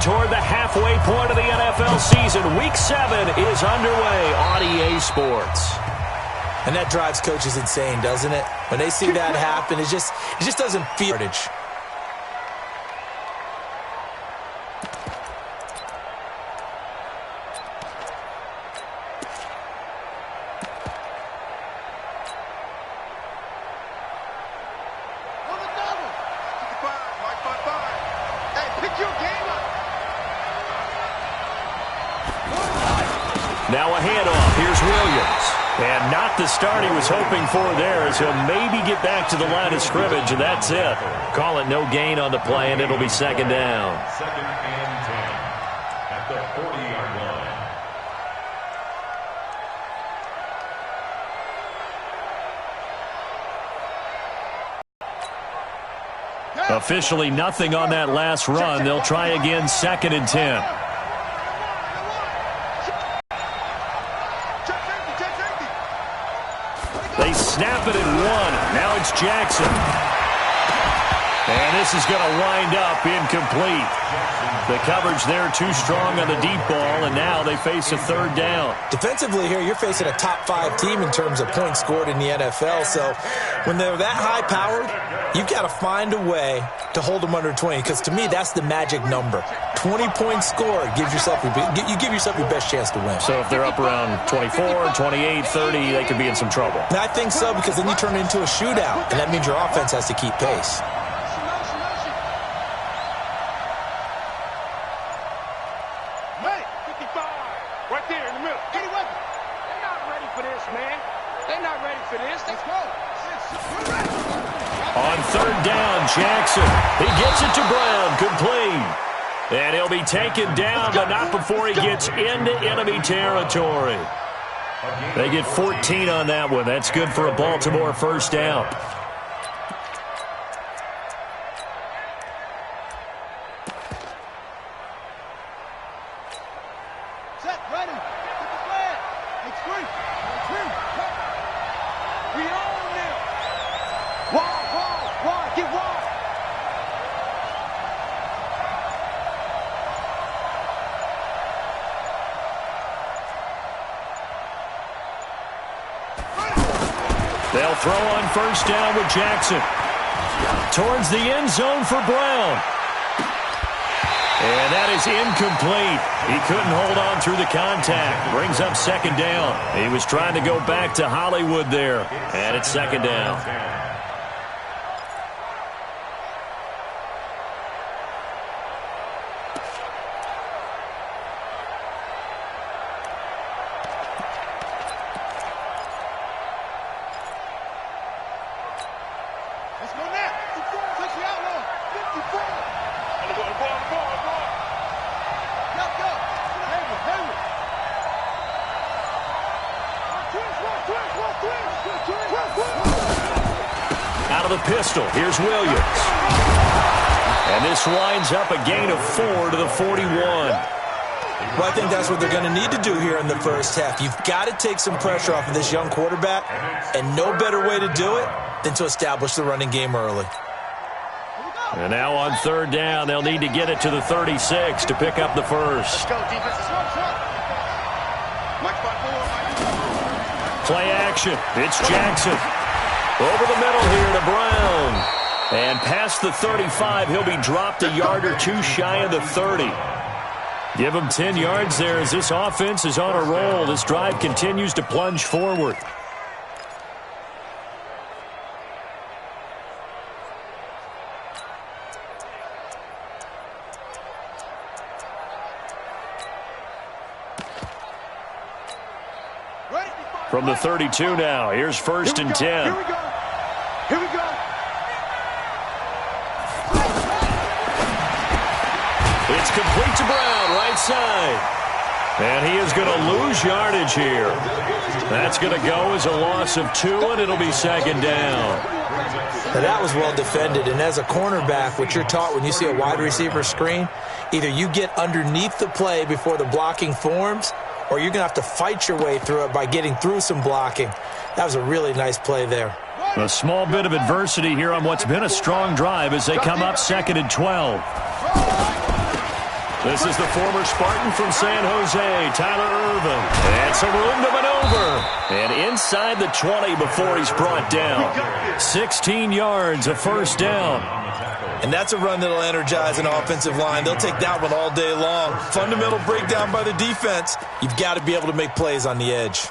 toward the halfway point of the NFL season. Week 7 is underway on EA Sports. And that drives coaches insane, doesn't it? When they see that happen, it just doesn't feel it. Now a handoff. Here's Williams. And not the start he was hoping for there, as he'll maybe get back to the line of scrimmage, and that's it. Call it no gain on the play, and it'll be second down. Second and 10 at the 40-yard line. Officially nothing on that last run. They'll try again, second and 10. They snap it at 1. Now it's Jackson. And this is going to wind up incomplete. The coverage there too strong on the deep ball, and now they face a third down. Defensively here, you're facing a top 5 team in terms of points scored in the NFL. So when they're that high-powered, you've got to find a way to hold them under 20, because to me, that's the magic number. 20 points scored, you give yourself your best chance to win. So if they're up around 24, 28, 30, they could be in some trouble. And I think so, because then you turn it into a shootout, and that means your offense has to keep pace. On third down, Jackson. He gets it to Brown, complete. And he'll be taken down, but not before he gets into enemy territory. They get 14 on that one. That's good for a Baltimore first down. They'll throw on first down with Jackson. Towards the end zone for Brown. And that is incomplete. He couldn't hold on through the contact. Brings up second down. He was trying to go back to Hollywood there. And it's second down. Out of the pistol, here's Williams. And this winds up a gain of 4 to the 41. Well, I think that's what they're going to need to do here in the first half. You've got to take some pressure off of this young quarterback, and no better way to do it than to establish the running game early. And now on third down, they'll need to get it to the 36 to pick up the first. Play action. It's Jackson. Over the middle here to Brown. And past the 35, he'll be dropped a yard or two shy of the 30. Give him 10 yards there as this offense is on a roll. This drive continues to plunge forward. From the 32 now, here's first and 10. Here we go. Here we go. It's complete to Brown, right side. And he is going to lose yardage here. That's going to go as a loss of 2, and it'll be second down. Now that was well defended, and as a cornerback, what you're taught when you see a wide receiver screen, either you get underneath the play before the blocking forms, or you're going to have to fight your way through it by getting through some blocking. That was a really nice play there. A small bit of adversity here on what's been a strong drive as they come up second and 12. This is the former Spartan from San Jose, Tyler Irvin. And some room to maneuver. And inside the 20 before he's brought down. 16 yards, a first down. And that's a run that'll energize an offensive line. They'll take that one all day long. Fundamental breakdown by the defense. You've got to be able to make plays on the edge.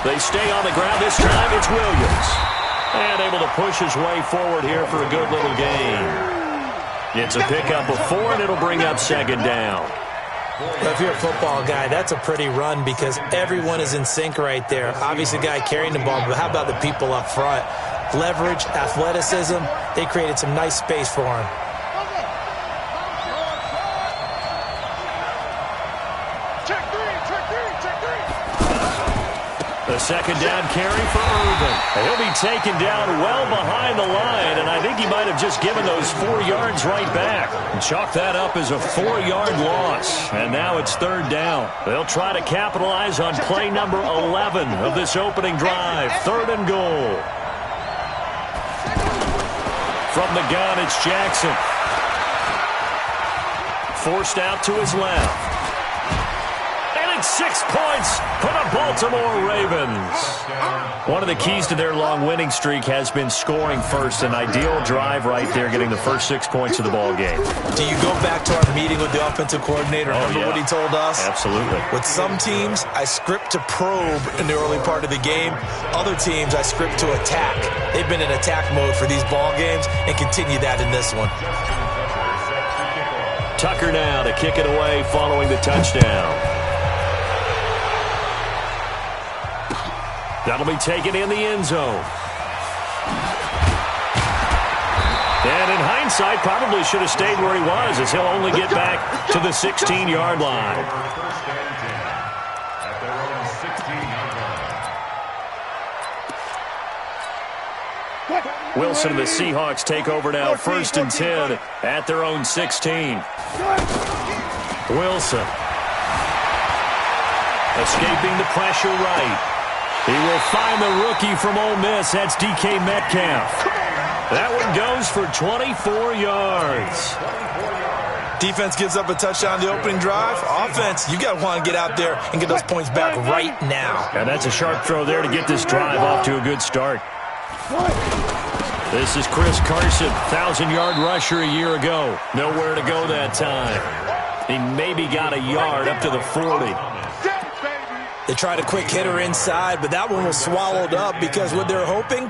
They stay on the ground. This time it's Williams. And able to push his way forward here for a good little gain. It's a pickup of 4, and it'll bring up second down. Well, if you're a football guy, that's a pretty run because everyone is in sync right there. Obviously, the guy carrying the ball, but how about the people up front? Leverage, athleticism, they created some nice space for him. The second down carry for Irvin. He'll be taken down well behind the line, and I think he might have just given those 4 yards right back. And chalk that up as a 4-yard loss, and now it's third down. They'll try to capitalize on play number 11 of this opening drive. Third and goal. From the gun, it's Jackson. Forced out to his left. 6 points for the Baltimore Ravens. One of the keys to their long winning streak has been scoring first. An ideal drive right there, getting the first 6 points of the ball game. Do you go back to our meeting with the offensive coordinator? Remember what he told us? Absolutely. With some teams, I script to probe in the early part of the game. Other teams, I script to attack. They've been in attack mode for these ball games and continue that in this one. Tucker now to kick it away following the touchdown. That'll be taken in the end zone. And in hindsight, probably should have stayed where he was, as he'll only get back to the 16-yard line. Wilson and the Seahawks take over now, 1st and 10 at their own 16. Wilson. Escaping the pressure right. He will find the rookie from Ole Miss. That's DK Metcalf. That one goes for 24 yards. Defense gives up a touchdown the opening drive. Offense, you got to want to get out there and get those points back right now. And that's a sharp throw there to get this drive off to a good start. This is Chris Carson, 1,000-yard rusher a year ago. Nowhere to go that time. He maybe got a yard up to the 40. They tried a quick hitter inside, but that one was swallowed up because what they're hoping,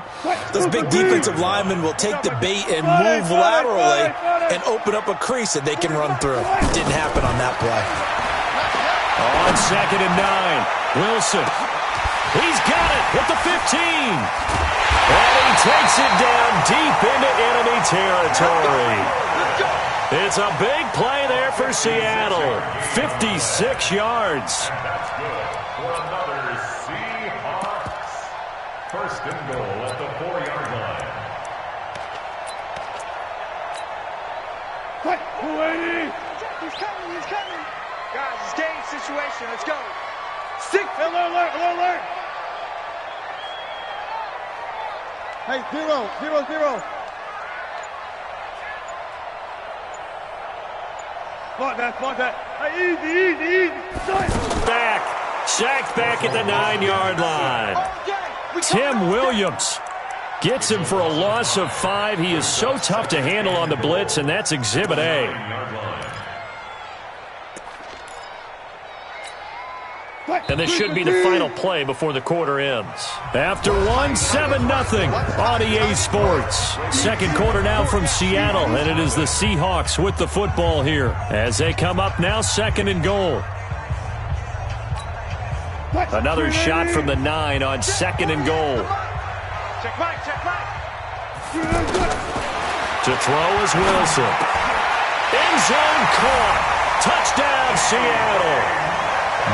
those big defensive linemen will take the bait and move laterally and open up a crease that they can run through. Didn't happen on that play. On 2nd and 9, Wilson. He's got it at the 15. And he takes it down deep into enemy territory. It's a big play there for Seattle. 56 yards. Another Seahawks. 1st and goal at the 4-yard line. He's coming, he's coming. Guys, it's game situation. Let's go. Alert. Hey, 0-0-0. Block that. Hey, easy. Back. Sacked back at the 9-yard line. Tim Williams gets him for a loss of 5. He is so tough to handle on the blitz, and that's Exhibit A. And this should be the final play before the quarter ends. After 1, 7-0 on EA Sports. Second quarter now from Seattle, and it is the Seahawks with the football here as they come up now 2nd and goal. Another shot from the 9 on 2nd and goal. Check back. To throw is Wilson. End zone caught. Touchdown, Seattle.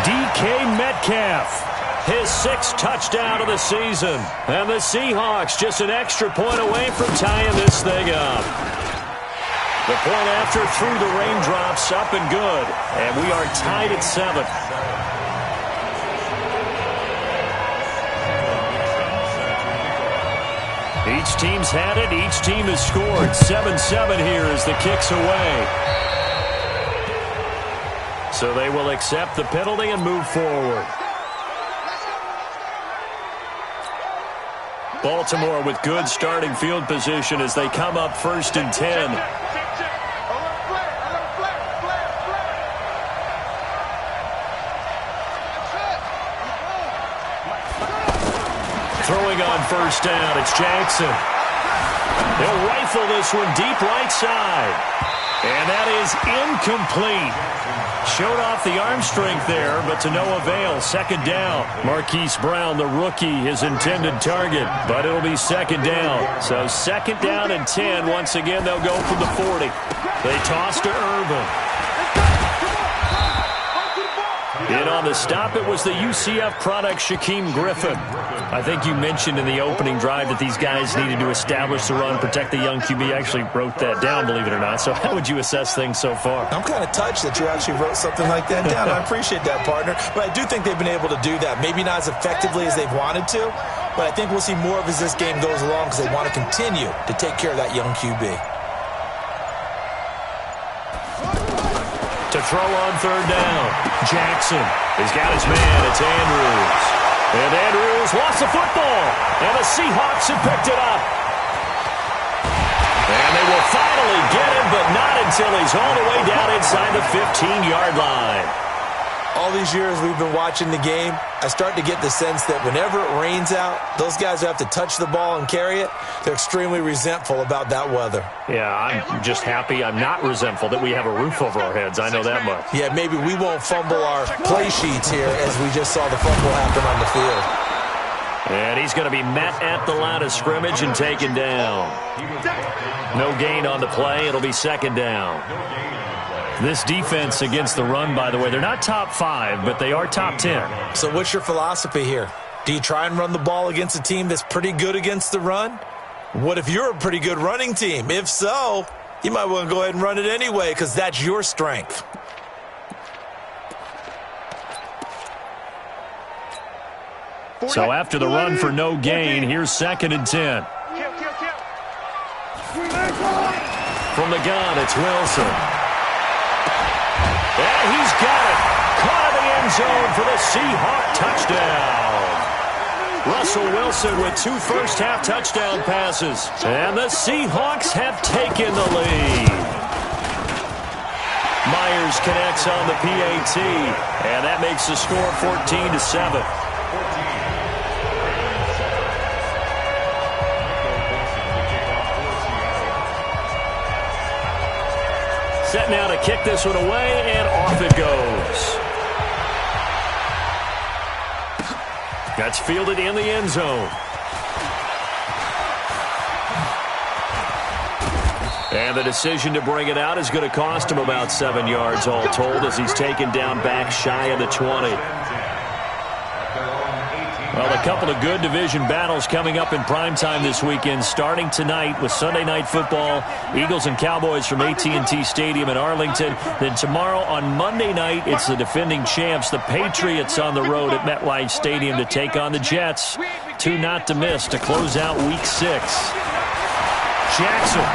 DK Metcalf, his 6th touchdown of the season. And the Seahawks just an extra point away from tying this thing up. The point after through the raindrops, up and good. And we are tied at 7. Each team's had it. Each team has scored. 7-7 here as the kick's away. So they will accept the penalty and move forward. Baltimore with good starting field position as they come up 1st and 10. Throwing on 1st down, it's Jackson. They'll rifle this one deep right side. And that is incomplete. Showed off the arm strength there, but to no avail. 2nd down. Marquise Brown, the rookie, his intended target, but it'll be 2nd down. So 2nd down and 10. Once again, they'll go from the 40. They toss to Irvin. In on the stop, it was the UCF product, Shaquem Griffin. I think you mentioned in the opening drive that these guys needed to establish the run, protect the young QB. I actually wrote that down, believe it or not. So how would you assess things so far? I'm kind of touched that you actually wrote something like that down. I appreciate that, partner. But I do think they've been able to do that. Maybe not as effectively as they've wanted to, but I think we'll see more of as this game goes along because they want to continue to take care of that young QB. To throw on 3rd down, Jackson has got his man. It's Andrews. And Andrews lost the football. And the Seahawks have picked it up. And they will finally get him, but not until he's all the way down inside the 15-yard line. All these years we've been watching the game, I start to get the sense that whenever it rains out, those guys who have to touch the ball and carry it, they're extremely resentful about that weather. Yeah, I'm just happy I'm not resentful that we have a roof over our heads. I know that much. Yeah, maybe we won't fumble our play sheets here as we just saw the fumble happen on the field. And he's going to be met at the line of scrimmage and taken down. No gain on the play. It'll be 2nd down. This defense against the run, by the way, they're not top 5, but they are top 10. So what's your philosophy here? Do you try and run the ball against a team that's pretty good against the run? What if you're a pretty good running team? If so, you might want to go ahead and run it anyway because that's your strength. So after the run for no gain, here's 2nd and 10. From the gun, it's Wilson. And he's got it. Caught in the end zone for the Seahawk touchdown. Russell Wilson with 2 first-half touchdown passes. And the Seahawks have taken the lead. Myers connects on the PAT. And that makes the score 14-7. Set now to kick this one away, and off it goes. That's fielded in the end zone. And the decision to bring it out is going to cost him about 7 yards all told as he's taken down back shy of the 20. Well, a couple of good division battles coming up in primetime this weekend, starting tonight with Sunday Night Football, Eagles and Cowboys from AT&T Stadium in Arlington. Then tomorrow on Monday night, it's the defending champs, the Patriots, on the road at MetLife Stadium to take on the Jets. 2 not to miss to close out Week 6. Jackson.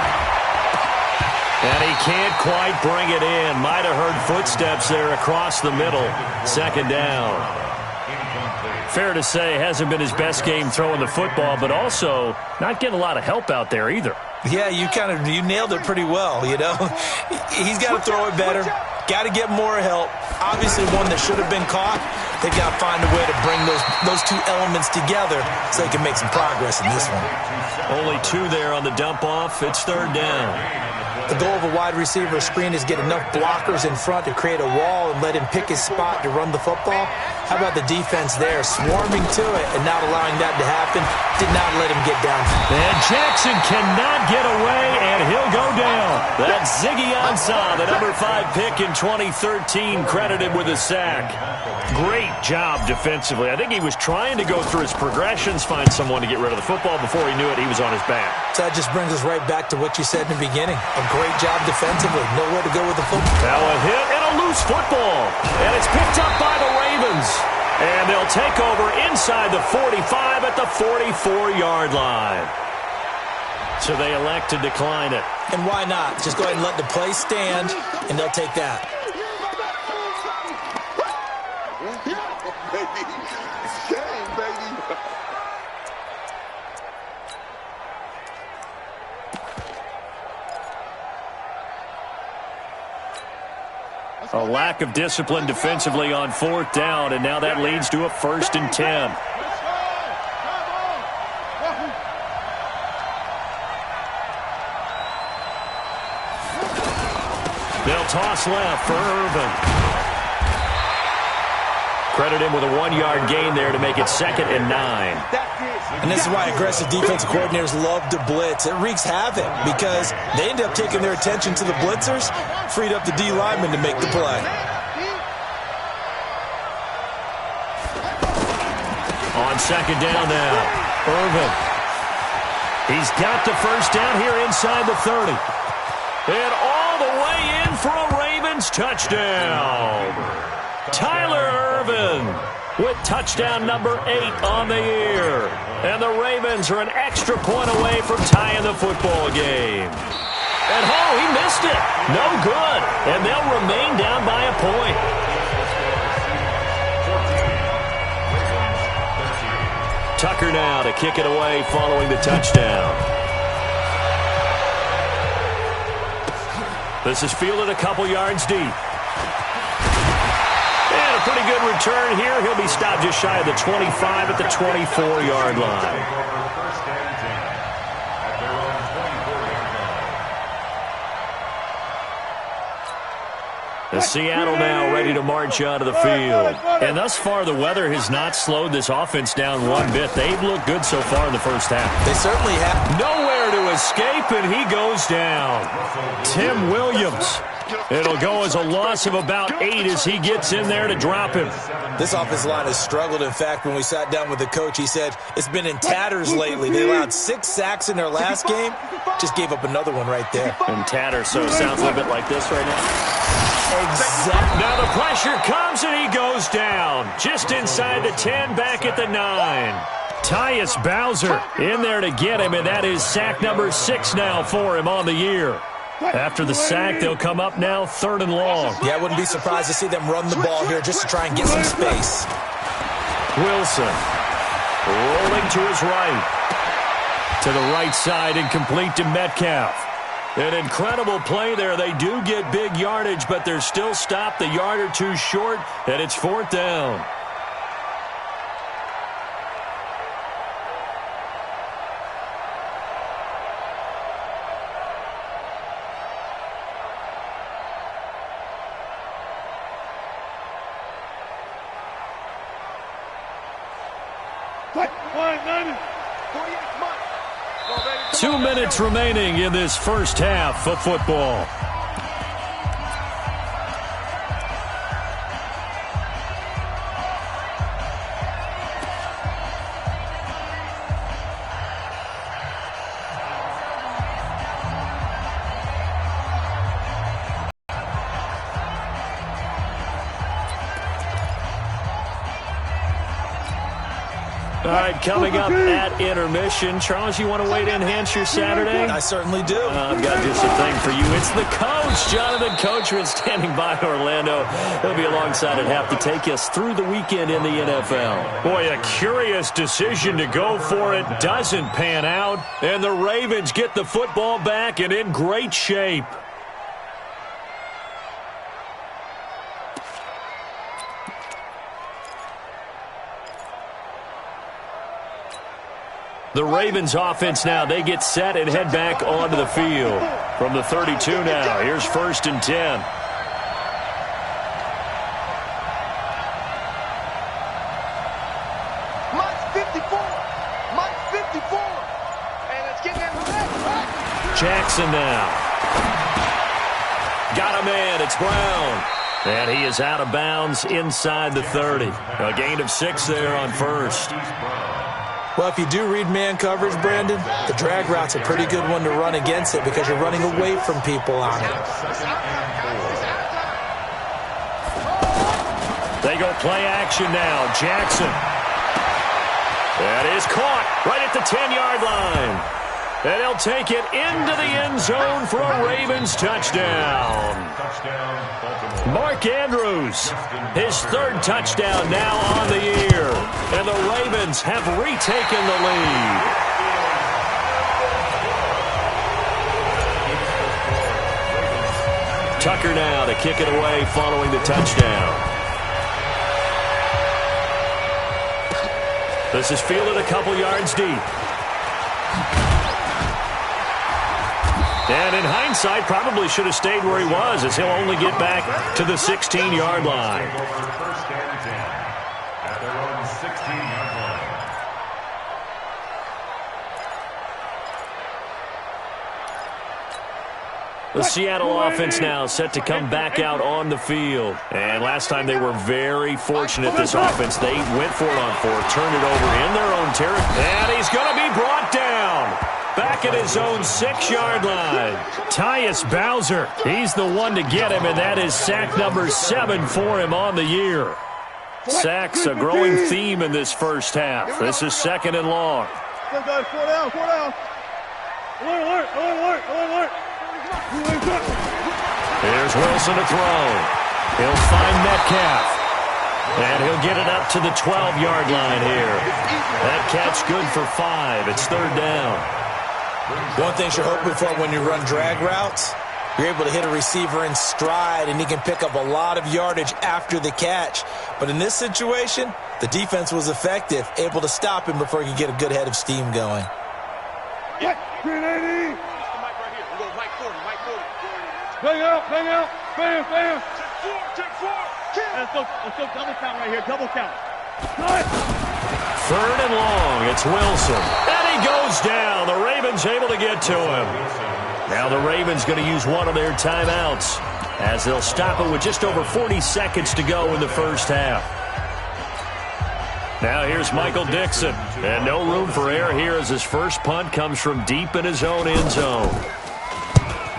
And he can't quite bring it in. Might have heard footsteps there across the middle. 2nd down. Fair to say, hasn't been his best game throwing the football, but also not getting a lot of help out there either. Yeah, you nailed it pretty well, you know. He's got to throw it better. Got to get more help. Obviously one that should have been caught. They've got to find a way to bring those 2 elements together so they can make some progress in this one. Only 2 there on the dump off. It's 3rd down. The goal of a wide receiver screen is get enough blockers in front to create a wall and let him pick his spot to run the football. How about the defense there, swarming to it and not allowing that to happen? Did not let him get down. And Jackson cannot get away, and he'll go down. That's Ziggy Ansah, the number 5 pick in 2013, credited with a sack. Great job defensively. I think he was trying to go through his progressions, find someone to get rid of the football. Before he knew it, he was on his back. So that just brings us right back to what you said in the beginning. A great job defensively. Nowhere to go with the football. Now a hit and a loose football. And it's picked up by the Ravens. And they'll take over inside the 45 at the 44-yard line. So they elect to decline it. And why not? Just go ahead and let the play stand, and they'll take that. A lack of discipline defensively on 4th down, and now that leads to a 1st and 10. They'll toss left for Irvin. Credit him with a 1-yard gain there to make it 2nd and 9. And this is why aggressive defensive coordinators love to blitz. It wreaks havoc because they end up taking their attention to the blitzers, freed up the D lineman to make the play. On 2nd down now, Irvin. He's got the 1st down here inside the 30. And all the way in for a Ravens touchdown. Tyler Irvin with touchdown number 8 on the year. And the Ravens are an extra point away from tying the football game. And he missed it. No good. And they'll remain down by a point. Tucker now to kick it away following the touchdown. This is fielded a couple yards deep. And a pretty good return here. He'll be stopped just shy of the 25 at the 24-yard line. The Seattle now ready to march out of the field. And thus far, the weather has not slowed this offense down one bit. They've looked good so far in the first half. They certainly have. Nowhere to escape, and he goes down. Tim Williams. It'll go as a loss of about 8 as he gets in there to drop him. This offensive line has struggled. In fact, when we sat down with the coach, he said it's been in tatters lately. They allowed 6 sacks in their last game. Just gave up another one right there. In tatters, so it sounds a little bit like this right now. Exactly. Now the pressure comes, and he goes down. Just inside the 10, back at the 9. Tyus Bowser in there to get him, and that is sack number 6 now for him on the year. After the sack, they'll come up now 3rd and long. Yeah, I wouldn't be surprised to see them run the ball here just to try and get some space. Wilson rolling to his right. To the right side and complete to Metcalf. An incredible play there. They do get big yardage, but they're still stopped a yard or 2 short, and it's 4th down. Two minutes remaining in this first half of football. All right, coming up at intermission. Charles, you want to wait in, enhance your Saturday? I certainly do. I've got just a thing for you. It's the coach, Jonathan Coachman, standing by Orlando. He'll be alongside at half to take us through the weekend in the NFL. Boy, a curious decision to go for it. Doesn't pan out. And the Ravens get the football back and in great shape. The Ravens offense now, they get set and head back onto the field. From the 32 now, here's 1st and 10. Jackson now. Got a man. It's Brown. And he is out of bounds inside the 30. A gain of 6 there on first. Well, if you do read man coverage, Brandon, the drag route's a pretty good one to run against it because you're running away from people on it. They go play action now. Jackson. That is caught right at the 10-yard line. And he'll take it into the end zone for a Ravens touchdown. Mark Andrews, his 3rd touchdown now on the year. And the Ravens have retaken the lead. Tucker now to kick it away following the touchdown. This is fielded a couple yards deep. And in hindsight, probably should have stayed where he was, as he'll only get back to the 16-yard line. At their own 16-yard line. The Seattle offense now set to come back out on the field. And last time they were very fortunate, this offense. They went for it on 4th, turned it over in their own territory. And he's going to be brought down. Back at his own 6-yard line. Tyus Bowser, he's the one to get him, and that is sack number 7 for him on the year. Sacks a growing theme in this first half. This is 2nd and long. Go, guys, 4 down, 4 down. Alert, alert, alert, alert, alert. Here's Wilson to throw. He'll find Metcalf. And he'll get it up to the 12-yard line here. That catch good for 5. It's 3rd down. One thing you're hoping for when you run drag routes, you're able to hit a receiver in stride, and he can pick up a lot of yardage after the catch. But in this situation, the defense was effective, able to stop him before he could get a good head of steam going. Yeah, 380. Bang out, bam, bam. Check 4. Let's go double count right here, double count. Good. 3rd and long. It's Wilson. And he goes down. The Ravens able to get to him. Now the Ravens going to use one of their timeouts as they'll stop it with just over 40 seconds to go in the first half. Now here's Michael Dixon. And no room for error here as his first punt comes from deep in his own end zone.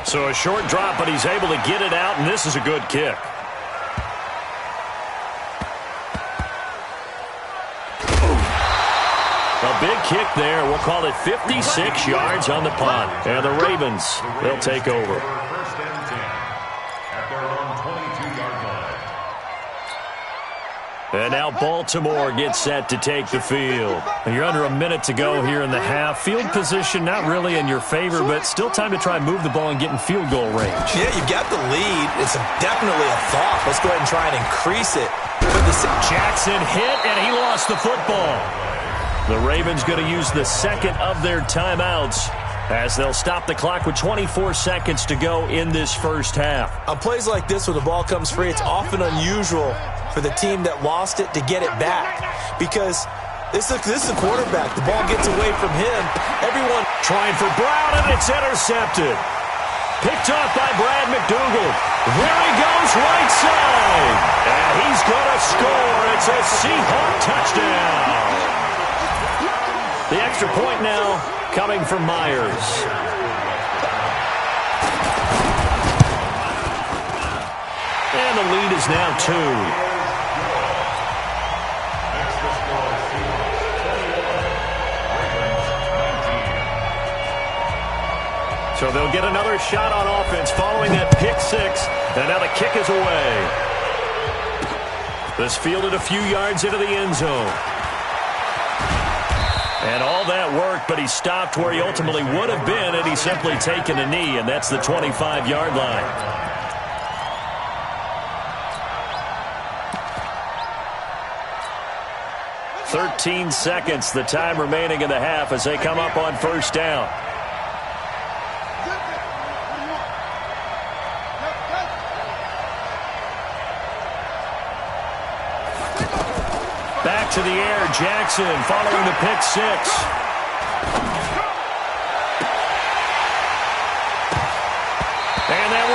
So a short drop, but he's able to get it out, and this is a good kick. A big kick there. We'll call it 56 yards on the punt. And the Ravens, they'll take over. 1st and 10 at their own 22-yard line. And now Baltimore gets set to take the field. You're under a minute to go here in the half. Field position not really in your favor, but still time to try and move the ball and get in field goal range. Yeah, you've got the lead. It's definitely a thought. Let's go ahead and try and increase it. Jackson hit, and he lost the football. The Ravens going to use the 2nd of their timeouts as they'll stop the clock with 24 seconds to go in this first half. On plays like this where the ball comes free, it's often unusual for the team that lost it to get it back because this is a quarterback. The ball gets away from him. Everyone trying for Brown, and it's intercepted. Picked off by Brad McDougal. There he goes, right side. And he's going to score. It's a Seahawk touchdown. The extra point now coming from Myers. And the lead is now 2. So they'll get another shot on offense following that pick 6. And now the kick is away. This fielded a few yards into the end zone. And all that worked, but he stopped where he ultimately would have been had he simply taken a knee, and that's the 25-yard line. "13 seconds, the time remaining in the half as they come up on 1st down. Back to the air, Jackson following the pick 6.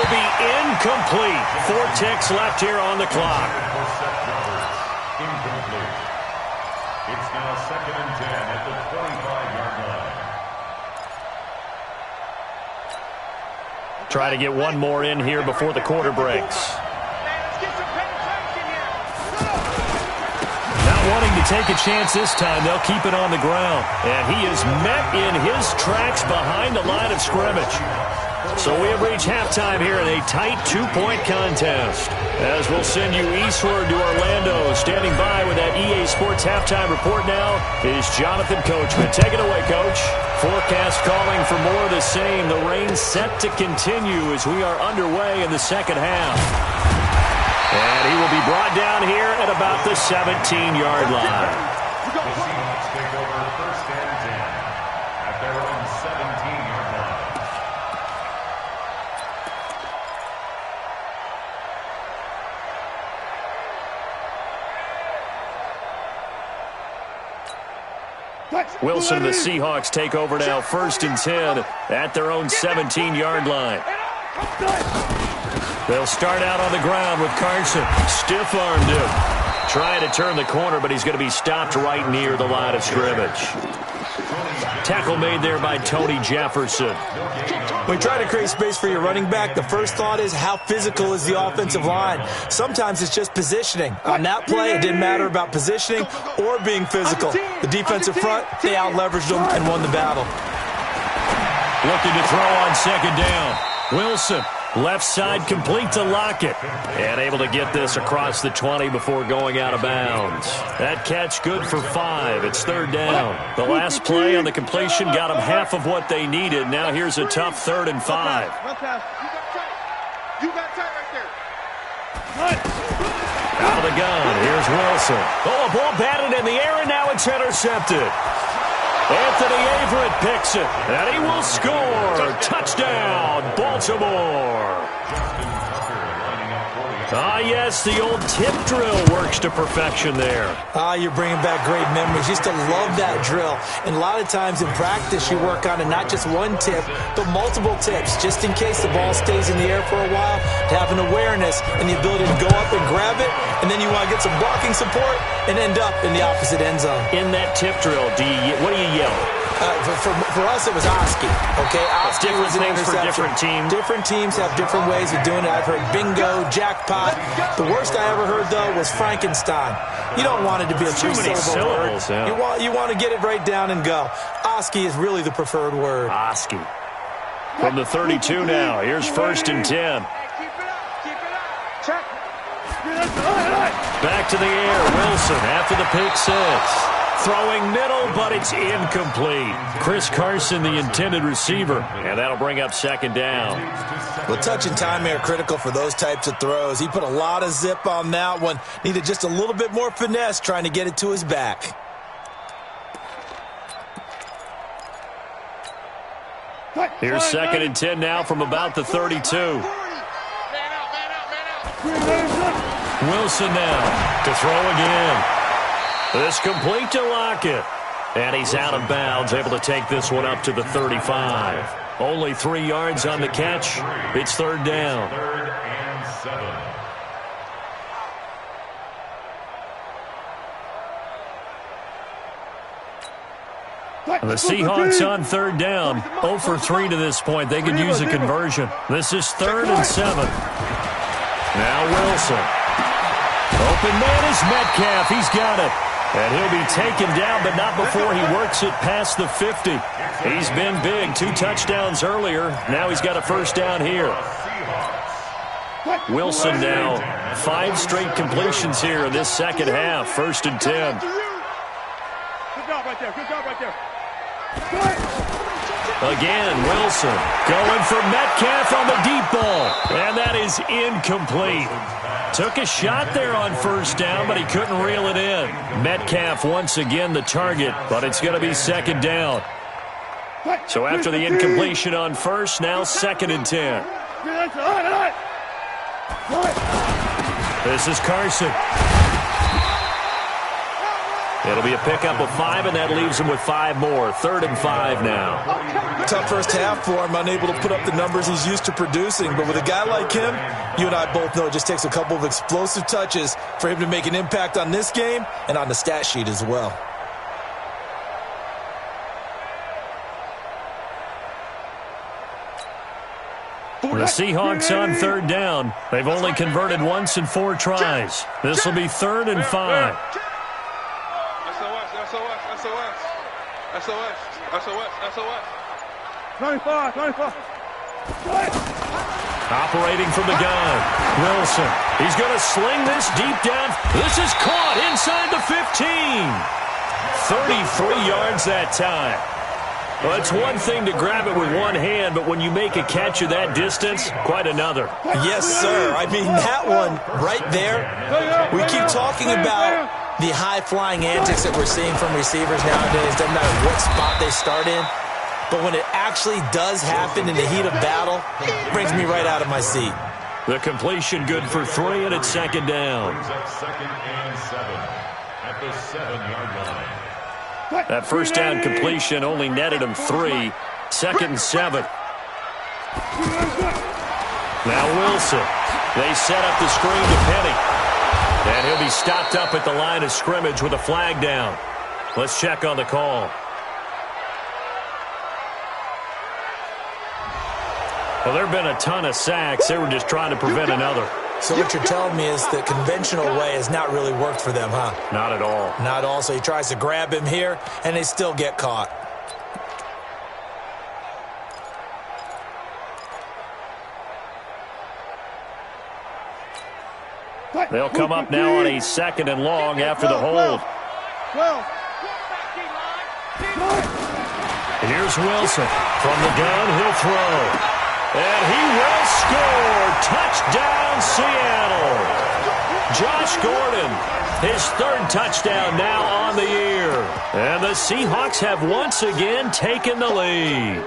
will be incomplete. 4 ticks left here on the clock. Incomplete. It's now 2nd and 10 at the 25-yard line. Try to get one more in here before the quarter breaks. Not wanting to take a chance this time, they'll keep it on the ground. And he is met in his tracks behind the line of scrimmage. So we have reached halftime here in a tight 2-point contest. As we'll send you eastward to Orlando. Standing by with that EA Sports halftime report now is Jonathan Coachman. Take it away, Coach. Forecast calling for more of the same. The rain set to continue as we are underway in the second half. And he will be brought down here at about the 17-yard line. The Seahawks take over 1st and 10 at their own 17-yard line. Wilson and the Seahawks take over now 1st and 10 at their own 17-yard line. They'll start out on the ground with Carson. Stiff-armed him. Trying to turn the corner, but he's going to be stopped right near the line of scrimmage. Tackle made there by Tony Jefferson. When you try to create space for your running back, the first thought is how physical is the offensive line. Sometimes it's just positioning. On that play, it didn't matter about positioning or being physical. The defensive front, they out-leveraged them and won the battle. Looking to throw on 2nd down. Wilson, left side complete to Lockett. And able to get this across the 20 before going out of bounds. That catch good for 5. It's 3rd down. The last play on the completion got them half of what they needed. Now here's a tough 3rd and 5. You got tight right there. Out of the gun. Here's Wilson. Oh, a ball batted in the air, and now it's intercepted. Anthony Averett picks it, and he will score. Touchdown, Baltimore. Ah, yes, the old tip drill works to perfection there. You're bringing back great memories. Used to love that drill. And a lot of times in practice, you work on it, not just one tip, but multiple tips, just in case the ball stays in the air for a while, to have an awareness and the ability to go up and grab it, and then you want to get some blocking support and end up in the opposite end zone. In that tip drill, what do you yell? For us, it was Oski. Okay, Oski different was an things for interception. different teams. Different teams have different ways of doing it. I've heard bingo, jackpot. The worst I ever heard, though, was Frankenstein. You don't want it to be a Too many syllable word. yeah. You want to get it right down and go. Oski is really the preferred word. Oski. From the 32 now. Here's 1st and 10. Keep it up. Check. Back to the air. Wilson after the pick 6. Throwing middle, but it's incomplete. Chris Carson, the intended receiver, and that'll bring up 2nd down. Well, touch and time are critical for those types of throws. He put a lot of zip on that one. Needed just a little bit more finesse trying to get it to his back. Here's 2nd and 10 now from about the 32. Man out. Wilson now to throw again. This complete to Lockett. And he's out of bounds, able to take this one up to the 35. Only 3 yards on the catch. It's 3rd down. 3rd and 7. And the Seahawks on 3rd down. 0 for 3 to this point. They could use a conversion. This is 3rd and 7. Now Wilson. Open man is Metcalf. He's got it. And he'll be taken down, but not before he works it past the 50. He's been big. 2 touchdowns earlier. Now he's got a 1st down here. Wilson now 5 straight completions here in this second half. 1st and 10. Good job right there. Again, Wilson going for Metcalf on the deep ball. And that is incomplete. Took a shot there on 1st down, but he couldn't reel it in. Metcalf once again the target, but it's going to be 2nd down. So after the incompletion on 1st, now 2nd and 10. This is Carson. It'll be a pickup of 5, and that leaves him with 5 more. 3rd and 5 now. tough first half for him, unable to put up the numbers he's used to producing. But with a guy like him, you and I both know it just takes a couple of explosive touches for him to make an impact on this game and on the stat sheet as well. The Seahawks on third down. They've only converted once in 4 tries. This will be 3rd and 5. SOS. 25. Operating from the gun. Wilson. He's going to sling this deep down. This is caught inside the 15. 33 yards that time. Well, it's one thing to grab it with one hand, but when you make a catch of that distance, quite another. Yes, sir. I mean, that one right there, we keep talking about the high-flying antics that we're seeing from receivers nowadays. Doesn't matter what spot they start in. But when it actually does happen in the heat of battle, it brings me right out of my seat. The completion good for 3, and it's 2nd down. Brings up 2nd and 7 at the 7-yard line. That first down completion only netted him 3. 2nd and 7. Now Wilson. They set up the screen to Penny. And he'll be stopped up at the line of scrimmage with a flag down. Let's check on the call. Well, there have been a ton of sacks. They were just trying to prevent another. So what you're telling me is the conventional way has not really worked for them, huh? Not at all. Not at all. So he tries to grab him here, and they still get caught. They'll come up now on a 2nd and long after the hold. Here's Wilson. From the gun, he'll throw. And he will score. Touchdown, Seattle. Josh Gordon, his 3rd touchdown now on the year. And the Seahawks have once again taken the lead.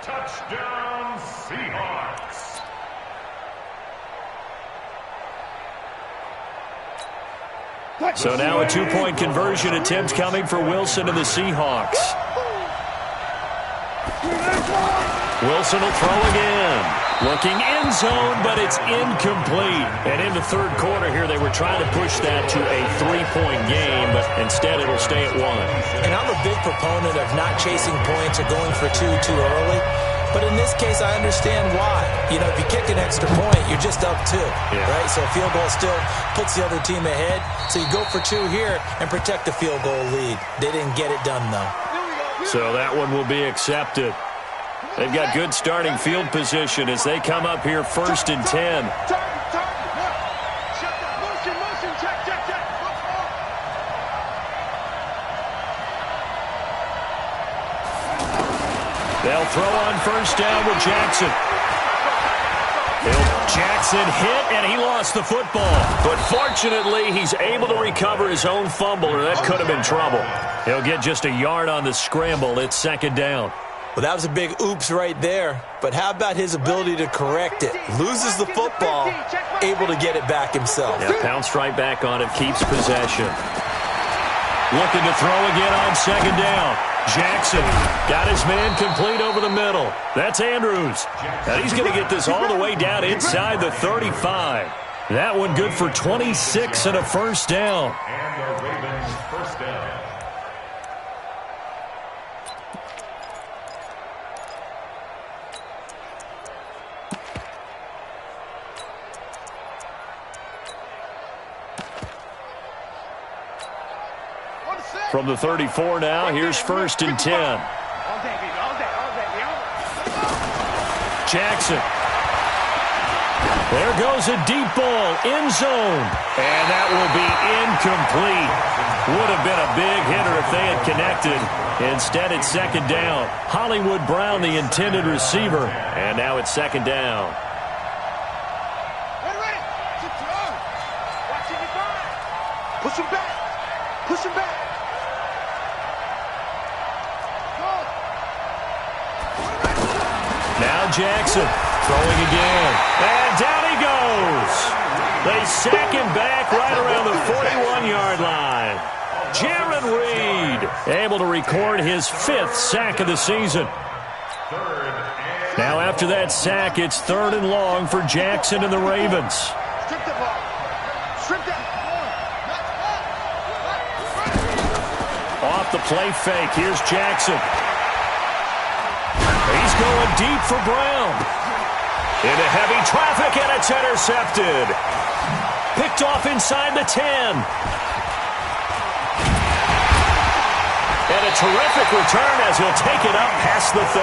Touchdown, Seahawks. So now a 2-point conversion attempt coming for Wilson and the Seahawks. Wilson will throw again. Looking end zone, but it's incomplete. And in the 3rd quarter here, they were trying to push that to a 3-point game, but instead it'll stay at 1. And I'm a big proponent of not chasing points or going for 2 too early. But in this case, I understand why. You know, if you kick an extra point, you're just up 2, right? So a field goal still puts the other team ahead. So you go for 2 here and protect the field goal lead. They didn't get it done, though. So that one will be accepted. They've got good starting field position as they come up here 1st and 10. They'll throw on 1st down with Jackson. Jackson hit, and he lost the football. But fortunately, he's able to recover his own fumble, or that could have been trouble. He'll get just a yard on the scramble. It's 2nd down. Well, that was a big oops right there. But how about his ability to correct it? Loses the football, able to get it back himself. Yeah, pounced right back on it, keeps possession. Looking to throw again on 2nd down. Jackson got his man complete over the middle. That's Andrews. And he's going to get this all the way down inside the 35. That one good for 26 and a 1st down. And the Ravens 1st down. From the 34 now, here's 1st and 10. Jackson. There goes a deep ball, end zone. And that will be incomplete. Would have been a big hitter if they had connected. Instead, it's 2nd down. Hollywood Brown, the intended receiver. And now it's 2nd down. Push him back. Push him back. Now Jackson throwing again. And down he goes. They sack him back right around the 41-yard line. Jaron Reed able to record his 5th sack of the season. Now after that sack, it's 3rd and long for Jackson and the Ravens. Off the play fake, here's Jackson. He's going deep for Brown. Into heavy traffic, and it's intercepted. Picked off inside the 10. And a terrific return as he'll take it up past the 35.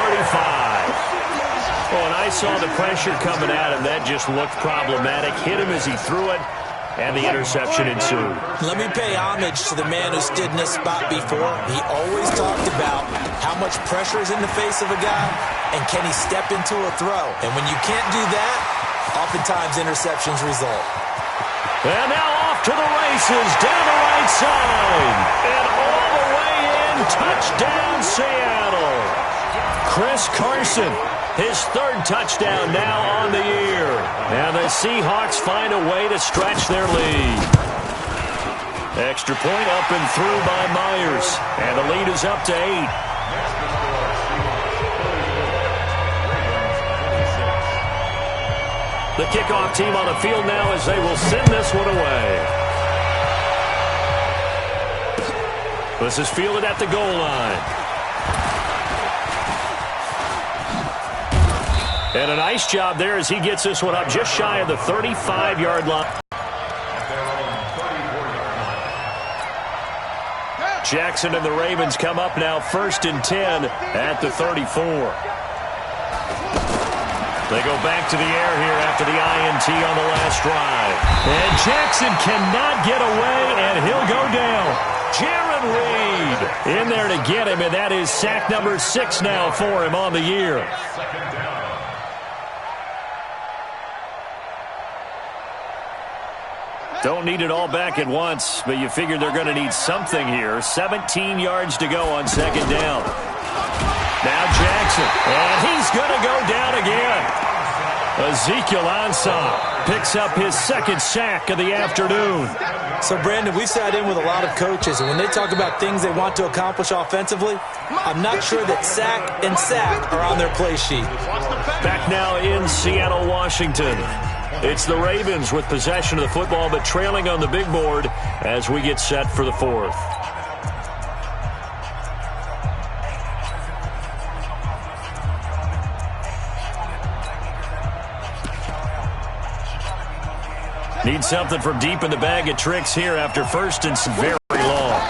Oh, and I saw the pressure coming at him. That just looked problematic. Hit him as he threw it, and the interception ensued. Let me pay homage to the man who stood in this spot before. He always talked about how much pressure is in the face of a guy, and can he step into a throw. And when you can't do that, oftentimes interceptions result. And now off to the races, down the right side. And all the way in, touchdown Seattle. Chris Carson, his 3rd touchdown now on the year. And the Seahawks find a way to stretch their lead. Extra point up and through by Myers. And the lead is up to 8. The kickoff team on the field now as they will send this one away. This is fielded at the goal line. And a nice job there as he gets this one up just shy of the 35-yard line. Jackson and the Ravens come up now 1st and 10 at the 34. They go back to the air here after the INT on the last drive. And Jackson cannot get away, and he'll go down. Jaron Reed in there to get him, and that is sack number 6 now for him on the year. Don't need it all back at once, but you figure they're going to need something here. 17 yards to go on 2nd down. Now Jackson, and he's going to go down again. Ezekiel Ansah picks up his 2nd sack of the afternoon. So, Brandon, we've sat in with a lot of coaches, and when they talk about things they want to accomplish offensively, I'm not sure that sack and sack are on their play sheet. Back now in Seattle, Washington. It's the Ravens with possession of the football, but trailing on the big board as we get set for the 4th. Need something from deep in the bag of tricks here after 1st and very long.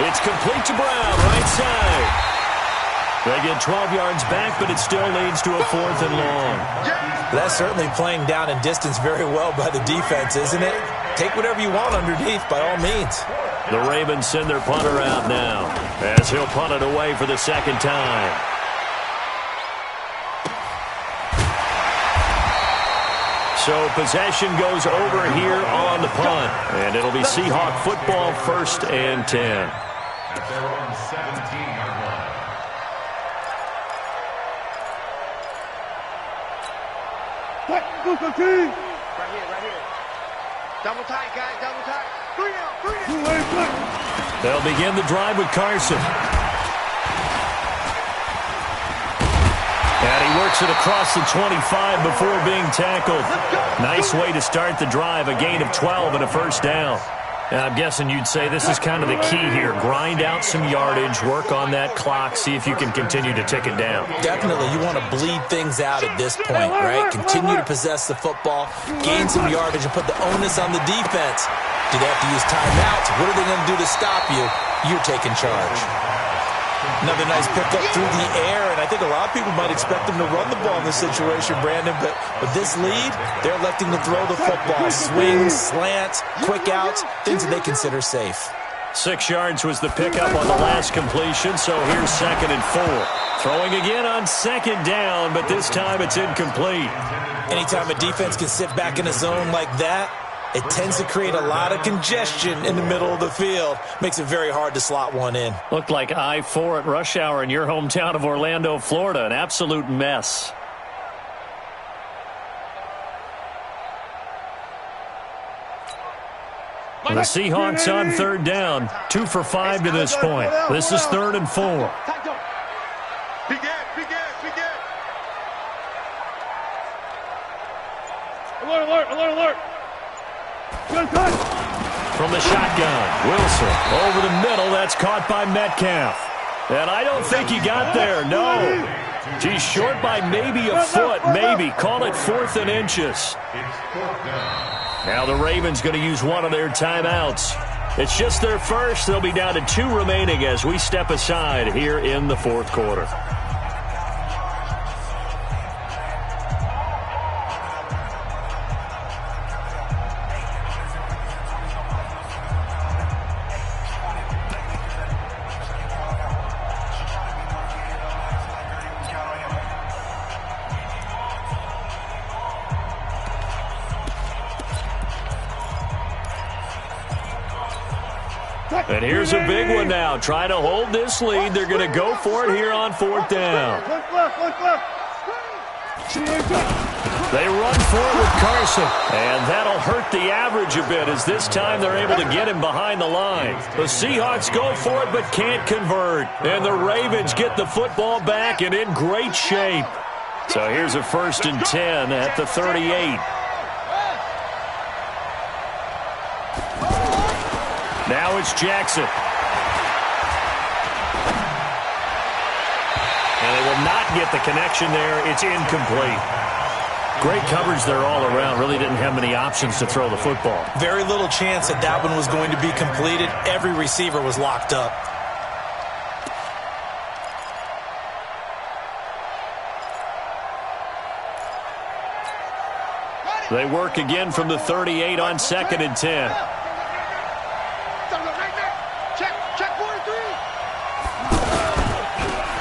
It's complete to Brown, right side. They get 12 yards back, but it still leads to a 4th and long. That's certainly playing down in distance very well by the defense, isn't it? Take whatever you want underneath, by all means. The Ravens send their punter out now as he'll punt it away for the 2nd time. So possession goes over here on the punt, and it'll be Seahawk football 1st and 10. At their own 17-yard line. Right here. Double tight, guys, double tight. 3 out. They'll begin the drive with Carson. And he works it across the 25 before being tackled. Nice way to start the drive, a gain of 12 and a 1st down. And I'm guessing you'd say this is kind of the key here. Grind out some yardage, work on that clock, see if you can continue to tick it down. Definitely. You want to bleed things out at this point, right? Continue to possess the football, gain some yardage, and put the onus on the defense. Do they have to use timeouts? What are they going to do to stop you? You're taking charge. Another nice pickup through the air, and I think a lot of people might expect them to run the ball in this situation, Brandon, but with this lead, they're electing to throw the football. Swings, slants, quick outs, things that they consider safe. 6 yards was the pickup on the last completion, so here's 2nd and 4. Throwing again on 2nd down, but this time it's incomplete. Anytime a defense can sit back in a zone like that, it tends to create a lot of congestion in the middle of the field. Makes it very hard to slot one in. Looked like I-4 at rush hour in your hometown of Orlando, Florida. An absolute mess. The Seahawks on third down. 2 for 5 to this point. This is 3rd and 4. Alert, alert, alert. From the shotgun, Wilson over the middle. That's caught by Metcalf. And I don't think he got there, no. He's short by maybe a foot, maybe. Call it 4th and inches. Now the Ravens going to use one of their timeouts. It's just their first. They'll be down to 2 remaining as we step aside here in the 4th quarter. And here's a big one now. Trying to hold this lead. They're going to go for it here on 4th down. They run forward with Carson. And that'll hurt the average a bit as this time they're able to get him behind the line. The Seahawks go for it but can't convert. And the Ravens get the football back and in great shape. So here's a 1st and 10 at the 38. Now it's Jackson. And they will not get the connection there. It's incomplete. Great coverage there all around. Really didn't have many options to throw the football. Very little chance that that one was going to be completed. Every receiver was locked up. They work again from the 38 on 2nd and 10.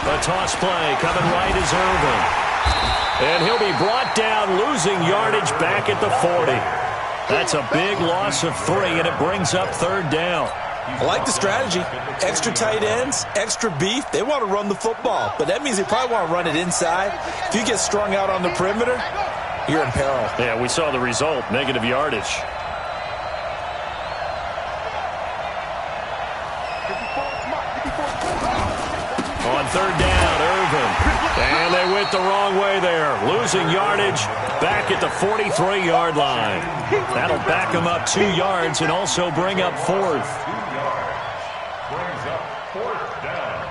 A toss play coming right is Irvin. And he'll be brought down, losing yardage back at the 40. That's a big loss of 3, and it brings up 3rd down. I like the strategy. Extra tight ends, extra beef. They want to run the football, but that means they probably want to run it inside. If you get strung out on the perimeter, you're in peril. Yeah, we saw the result, negative yardage. On 3rd down, Irvin. And they went the wrong way there. Losing yardage back at the 43-yard line. That'll back them up 2 yards and also bring up 4th. 2 yards. Brings up 4th down.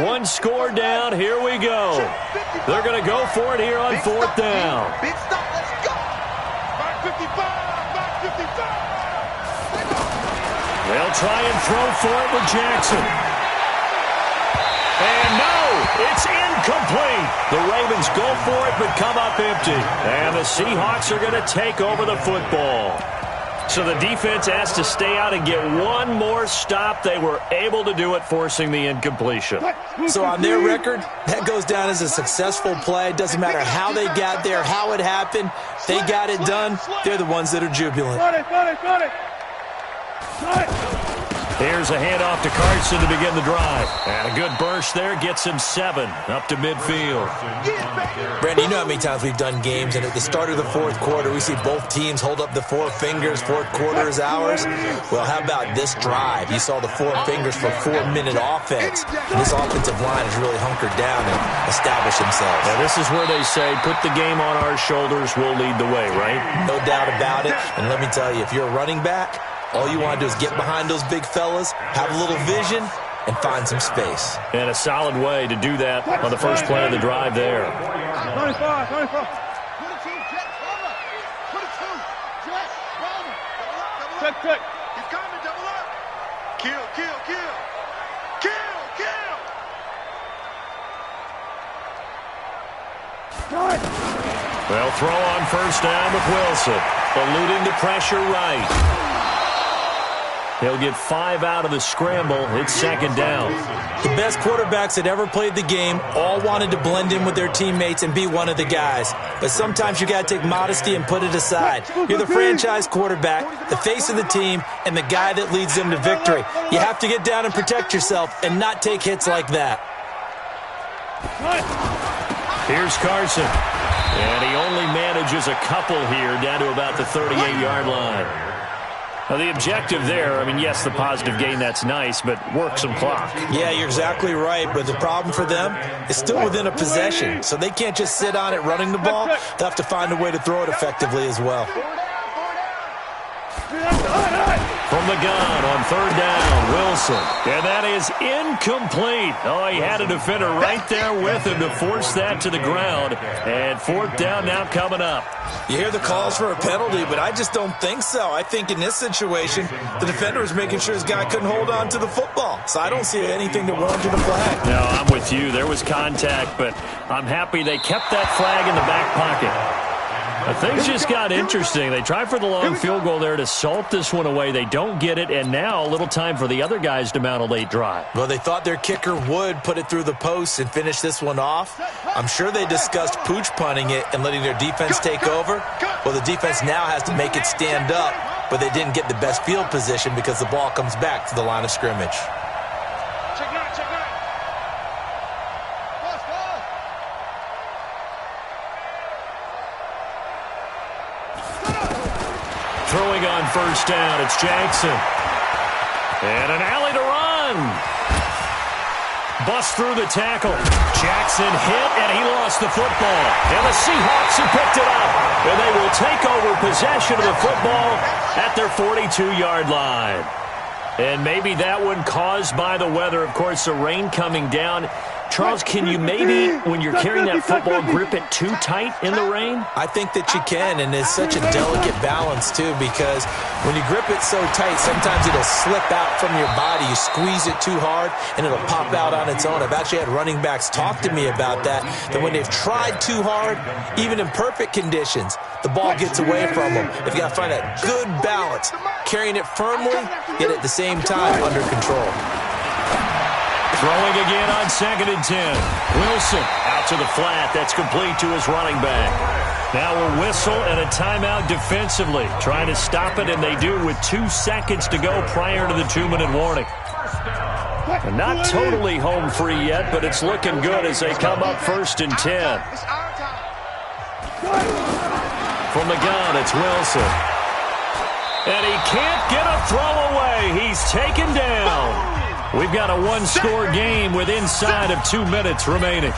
One score down. Here we go. They're going to go for it here on 4th down. Big stop, let's go. Back 55, back 55. They'll try and throw for it with Jackson. And no, it's incomplete. The Ravens go for it but come up empty. And the Seahawks are going to take over the football. So the defense has to stay out and get one more stop. They were able to do it, forcing the incompletion. So on their record, that goes down as a successful play. Doesn't matter how they got there, how it happened. They got it done. They're the ones that are jubilant. Here's a handoff to Carson to begin the drive. And a good burst there gets him 7 up to midfield. Brandon, you know how many times we've done games, and at the start of the 4th quarter, we see both teams hold up the 4 fingers. 4th quarter is ours. Well, how about this drive? You saw the 4 fingers for 4-minute offense. And this offensive line has really hunkered down and established themselves. Now, this is where they say, put the game on our shoulders, we'll lead the way, right? No doubt about it. And let me tell you, if you're a running back, all you want to do is get behind those big fellas, have a little vision, and find some space. And a solid way to do that on the first play of the drive there. 25. Check. He's coming, double up. Kill. They'll throw on 1st down with Wilson. Eluding the pressure right. He'll get 5 out of the scramble. It's second down. The best quarterbacks that ever played the game all wanted to blend in with their teammates and be one of the guys. But sometimes you got to take modesty and put it aside. You're the franchise quarterback, the face of the team, and the guy that leads them to victory. You have to get down and protect yourself and not take hits like that. Here's Carson. And he only manages a couple here down to about the 38-yard line. Now, the objective there, I mean, yes, the positive gain, that's nice, but work some clock. Yeah, you're exactly right, but the problem for them is still within a possession, so they can't just sit on it running the ball. They'll have to find a way to throw it effectively as well. From the gun on third down, Wilson. And that is incomplete. Oh, he had a defender right there with him to force that to the ground. And fourth down now coming up. You hear the calls for a penalty, but I just don't think so. I think in this situation, the defender was making sure his guy couldn't hold on to the football. So I don't see anything that warranted a flag. No, I'm with you. There was contact, but I'm happy they kept that flag in the back pocket. Things just got interesting. They tried for the long field goal there to salt this one away. They don't get it, and now a little time for the other guys to mount a late drive. Well, they thought their kicker would put it through the post and finish this one off. I'm sure they discussed pooch punting it and letting their defense take over. Well, the defense now has to make it stand up, but they didn't get the best field position because the ball comes back to the line of scrimmage. Throwing on first down, it's Jackson. And an alley to run. Bust through the tackle. Jackson hit, and he lost the football. And the Seahawks have picked it up. And they will take over possession of the football at their 42-yard line. And maybe that one caused by the weather. Of course, the rain coming down. Charles, can you maybe, when you're carrying that football, grip it too tight in the rain? I think that you can, and it's such a delicate balance, too, because when you grip it so tight, sometimes it'll slip out from your body. You squeeze it too hard, and it'll pop out on its own. I've actually had running backs talk to me about that when they've tried too hard, even in perfect conditions, the ball gets away from them. They've got to find that good balance, carrying it firmly, yet at the same time under control. Throwing again on 2nd and 10. Wilson out to the flat. That's complete to his running back. Now a whistle and a timeout defensively. Trying to stop it, and they do with 2 seconds to go prior to the 2-minute warning. And not totally home free yet, but it's looking good as they come up 1st and 10. From the gun, it's Wilson. And he can't get a throw away. He's taken down. We've got a one-score game with inside of 2 minutes remaining.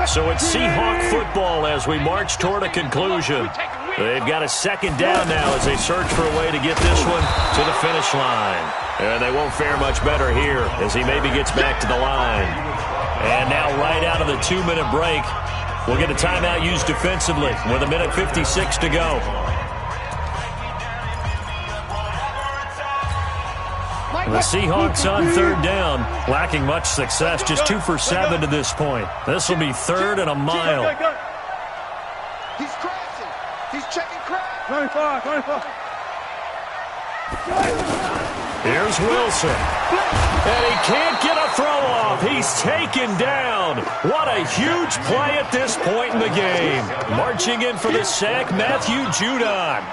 So it's Seahawk football as we march toward a conclusion. They've got a second down now as they search for a way to get this one to the finish line. And they won't fare much better here as he maybe gets back to the line. And now right out of the 2-minute break, we'll get a timeout used defensively with 1:56 to go. The Seahawks on third down, lacking much success, just 2 for 7 to this point. This will be 3rd and a mile. He's crashing. He's checking crash. 25. Here's Wilson. And he can't get a throw off. He's taken down. What a huge play at this point in the game. Marching in for the sack, Matthew Judon.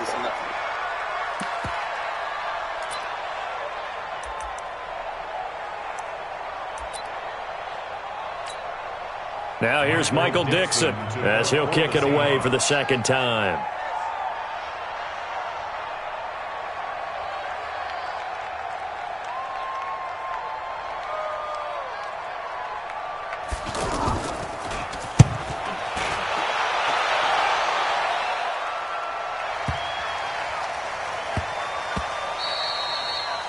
Now here's Michael Dixon as he'll kick it away for the second time.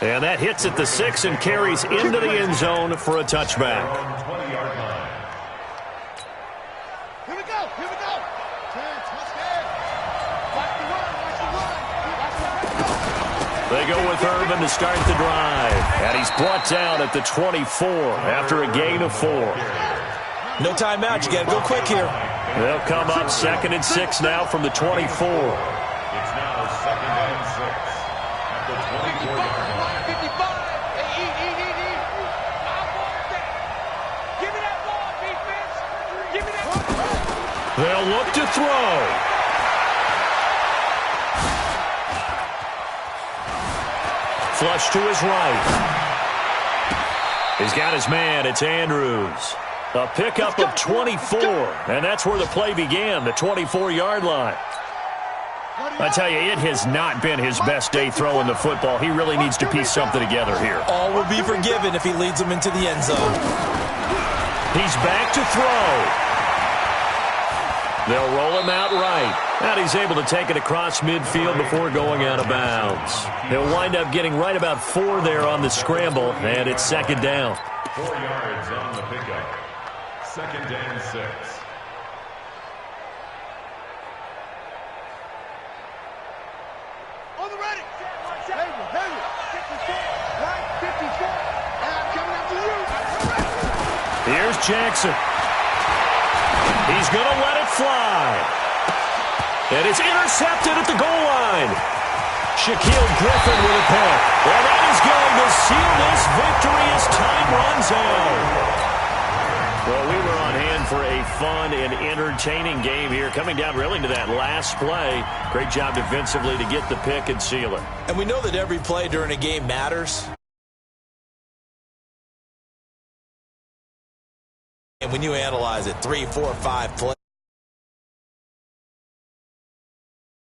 And that hits at the 6 and carries into the end zone for a touchback. Here we go. 10, touchdown. Watch the run. They go with Urban to start the drive. And he's brought down at the 24 after a gain of 4. No timeout. You got to go quick here. They'll come up 2nd and 6 now from the 24. It's now 2nd and 6 at the 24-yard line. 55. Give me that ball, defense. Give me that ball. They'll look to throw. Flush to his right. He's got his man. It's Andrews. A pickup of 24, and that's where the play began, the 24-yard line. I tell you, it has not been his best day throwing the football. He really needs to piece something together here. All will be forgiven if he leads them into the end zone. He's back to throw. They'll roll him out right. And he's able to take it across midfield before going out of bounds. He'll wind up getting right about 4 there on the scramble, and it's 2nd down. 4 yards on the pickup. 2nd and 6. On the ready. Right, 54. And I'm coming after you. Here's Jackson. He's going to let it fly. And it's intercepted at the goal line. Shaquille Griffin with a pick. And that is going to seal this victory as time runs out. Well, we were on hand for a fun and entertaining game here, coming down really to that last play. Great job defensively to get the pick and seal it. And we know that every play during a game matters. And when you analyze it, 3, 4, 5 plays.